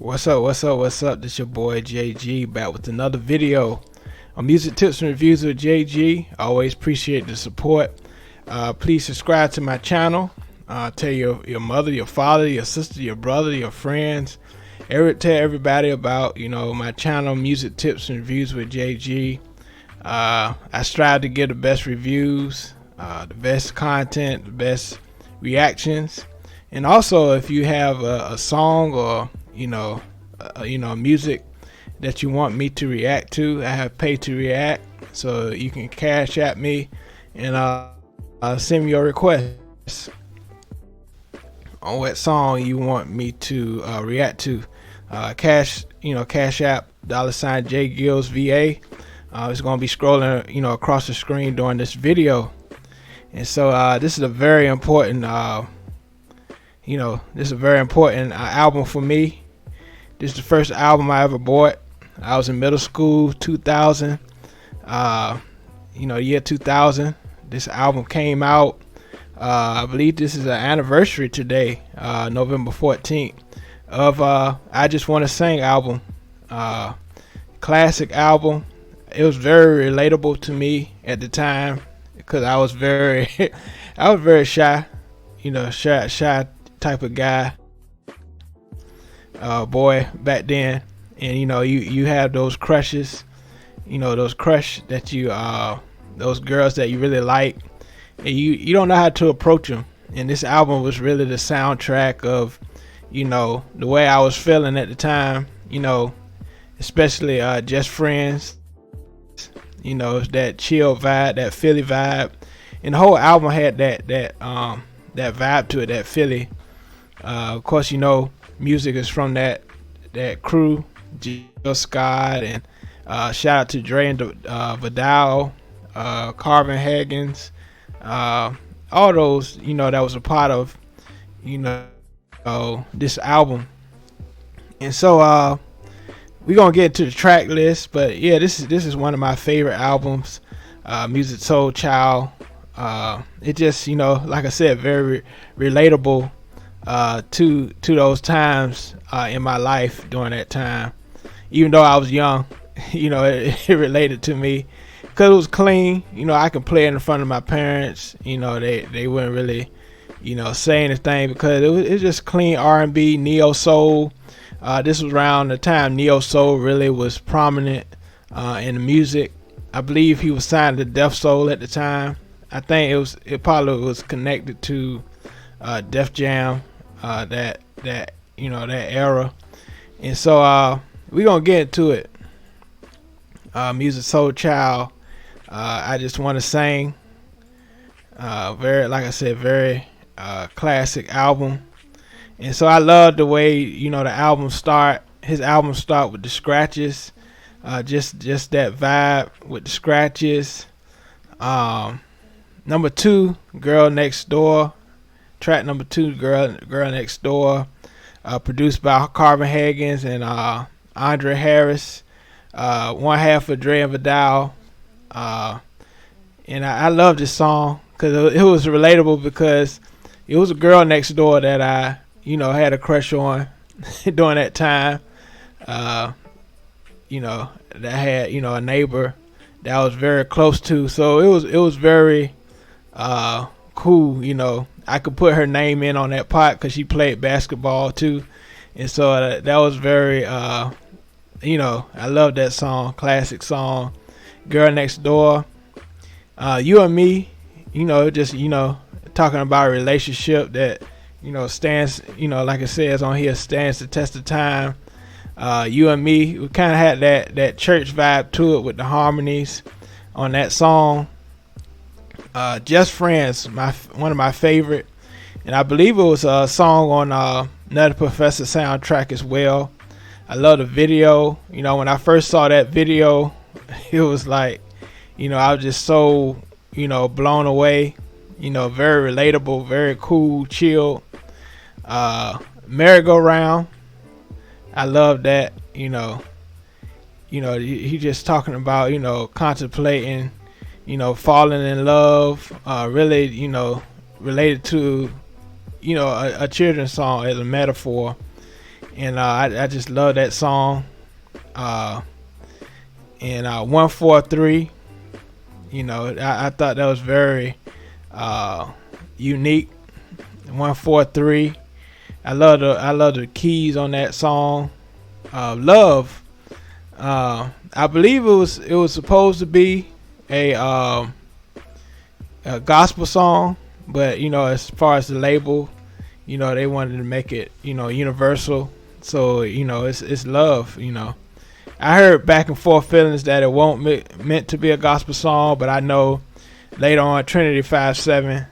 What's up? This your boy JG back with another video on music tips and reviews with JG. I always appreciate the support. Please subscribe to my channel. Tell your mother, your father, your sister, your brother, your friends. Tell everybody about my channel, Music Tips and Reviews with JG. I strive to give the best reviews, the best content, the best reactions, and also if you have a song or music that you want me to react to, I have pay to react, so you can cash at me and send me your requests on what song you want me to react to. Cash app $jgilzva. It's going to be scrolling across the screen during this video. And so this is a very important album for me. This is the first album I ever bought. I was in middle school, 2000, year 2000. This album came out. I believe this is an anniversary today, November 14th, of I Just Want to Sing album. Classic album. It was very relatable to me at the time because I was very shy, shy type of guy, boy back then. And you have those crushes, those girls that you really like, and you don't know how to approach them. And this album was really the soundtrack of the way I was feeling at the time, especially Just Friends. That chill vibe, that Philly vibe, and the whole album had that vibe to it, that Philly. Of course, music is from that crew, Jill Scott, and shout out to Dre and Vidal, Carvin Haggins, all those that was a part of this album. And so we're gonna get into the track list, but yeah, this is one of my favorite albums, Musiq Soulchild. It just like I said, very relatable to those times in my life during that time. Even though I was young, it related to me because it was clean. I can play it in front of my parents. They wouldn't really say anything because it was just clean R&B, neo soul. This was around the time neo soul really was prominent in the music. I believe he was signed to Def Soul at the time. I think it probably was connected to Def Jam, that era. And so we're gonna get into it. Musiq Soulchild, I Just Want to Sing. Very classic album. And so I love the way the album start. His album start with the scratches, just that vibe with the scratches. Number 2, Girl Next Door. Track number 2, Girl Next Door, produced by Carvin Haggins and Andre Harris. One half of Dre and Vidal. And I love this song because it was relatable because it was a girl next door that I had a crush on during that time. That had a neighbor that I was very close to, so it was very cool. I could put her name in on that pot because she played basketball too, and so that was very I love that song, classic song, Girl Next Door. You and Me, just talking about a relationship that stands, like it says on here, stands the test of time. You and Me, we kind of had that church vibe to it with the harmonies on that song. Just Friends, one of my favorite, and I believe it was a song on Nutty Professor soundtrack as well. I love the video. When I first saw that video, it was like, I was just so blown away. Very relatable, very cool, chill. Merry-Go-Round, I love that. He just talking about contemplating, falling in love, really related to a children's song as a metaphor. and I just love that song. And 143, I thought that was very unique. 143, I love the keys on that song. Love, I believe it was supposed to be a gospel song, but as far as the label, they wanted to make it universal. So it's love. I heard back and forth feelings that it won't meant to be a gospel song, but I know later on Trinity 5-7,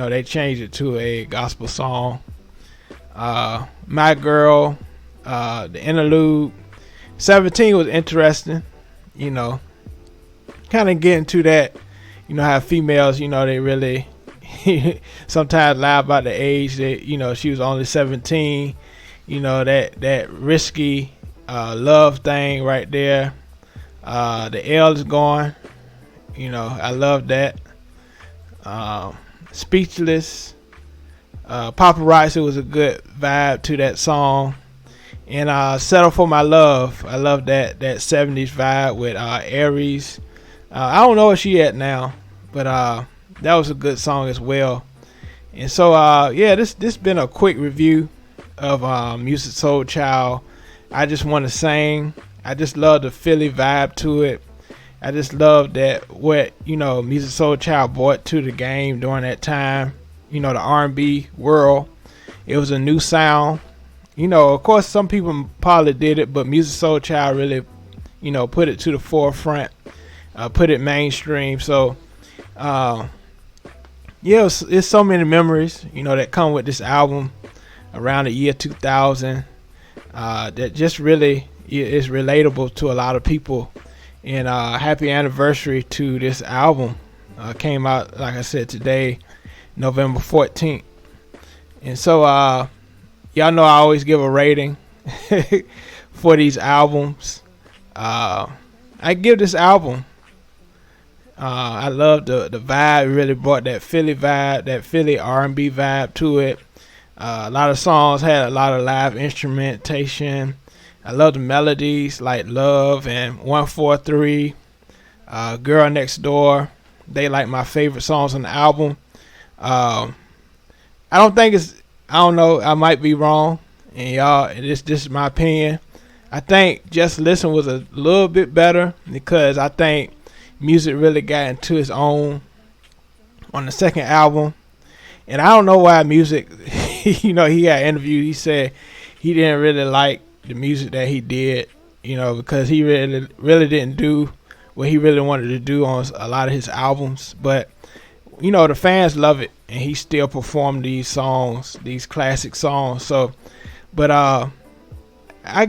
they changed it to a gospel song. My Girl, the interlude, 17 was interesting. Kind of getting to that. How females, they really sometimes lie about the age that she was only 17. That risky love thing right there. The L is gone. I love that. Speechless. Paparazzi was a good vibe to that song. And Settle for My Love. I love that 70s vibe with Aries. I don't know where she at now, but that was a good song as well. And so this been a quick review of Musiq Soulchild. I just want to sing. I just love the Philly vibe to it. I just love that what Musiq Soulchild brought to the game during that time. The R&B world. It was a new sound. Of course, some people probably did it, but Musiq Soulchild really, put it to the forefront, put it mainstream. So, it's so many memories, that come with this album around the year 2000. That just really is relatable to a lot of people. And happy anniversary to this album. Came out, like I said, today, November 14th. And so y'all know I always give a rating for these albums. I give this album, I love the vibe. It really brought that Philly vibe, that Philly R&B vibe to it. A lot of songs had a lot of live instrumentation. I love the melodies like Love and 143, Girl Next Door. They like my favorite songs on the album. I don't know, I might be wrong, and y'all, this is my opinion. I think Just Listen was a little bit better because I think Musiq really got into his own on the second album. And I don't know why Musiq, he got interviewed, he said he didn't really like the music that he did, because he really didn't do what he really wanted to do on a lot of his albums. But the fans love it, and he still performed these songs, these classic songs. So, but I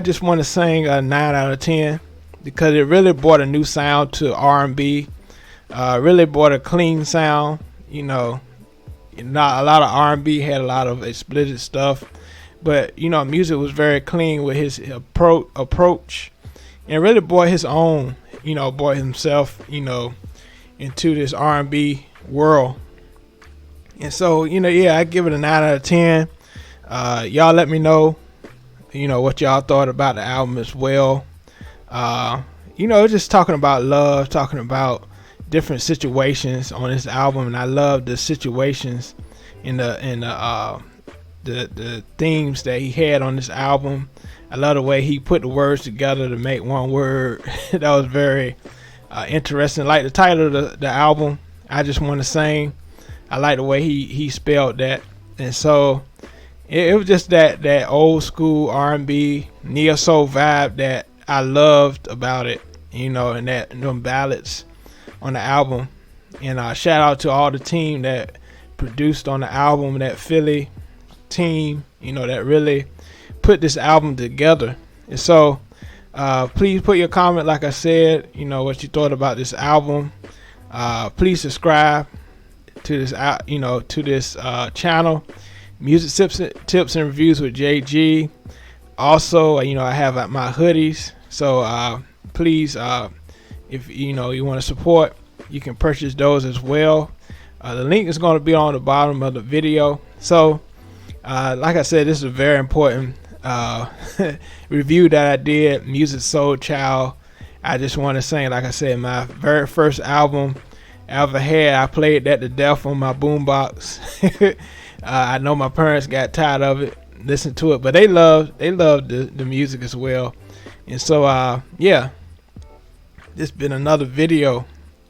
just want to sing a 9 out of 10 because it really brought a new sound to R&B. Really brought a clean sound. Not a lot of R&B had a lot of explicit stuff, but Musiq was very clean with his approach, and really brought his own. Brought himself into this R&B world. And so I give it a 9 out of 10. Y'all let me know what y'all thought about the album as well. Just talking about love, talking about different situations on this album, and I love the situations and the themes that he had on this album. I love the way he put the words together to make one word. That was very interesting. Like the title of the album, I Just Want to Sing. I like the way he spelled that. And so it was just that old school R&B neo soul vibe that I loved about it, and them ballads on the album. And shout out to all the team that produced on the album, that Philly team, that really put this album together. And so please put your comment, like I said, what you thought about this album. Please subscribe to this channel, Music Tips and Reviews with JG. Also, I have my hoodies, so please, if you want to support, you can purchase those as well. The link is going to be on the bottom of the video. So like I said, this is a very important uh, review that I did, Musiq Soulchild Aijuswanaseing. Like I said, my very first album I ever had. I played that to death on my boombox. I know my parents got tired of it, listened to it, but they loved the music as well. And so yeah, this been another video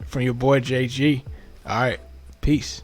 from your boy JG. All right, peace.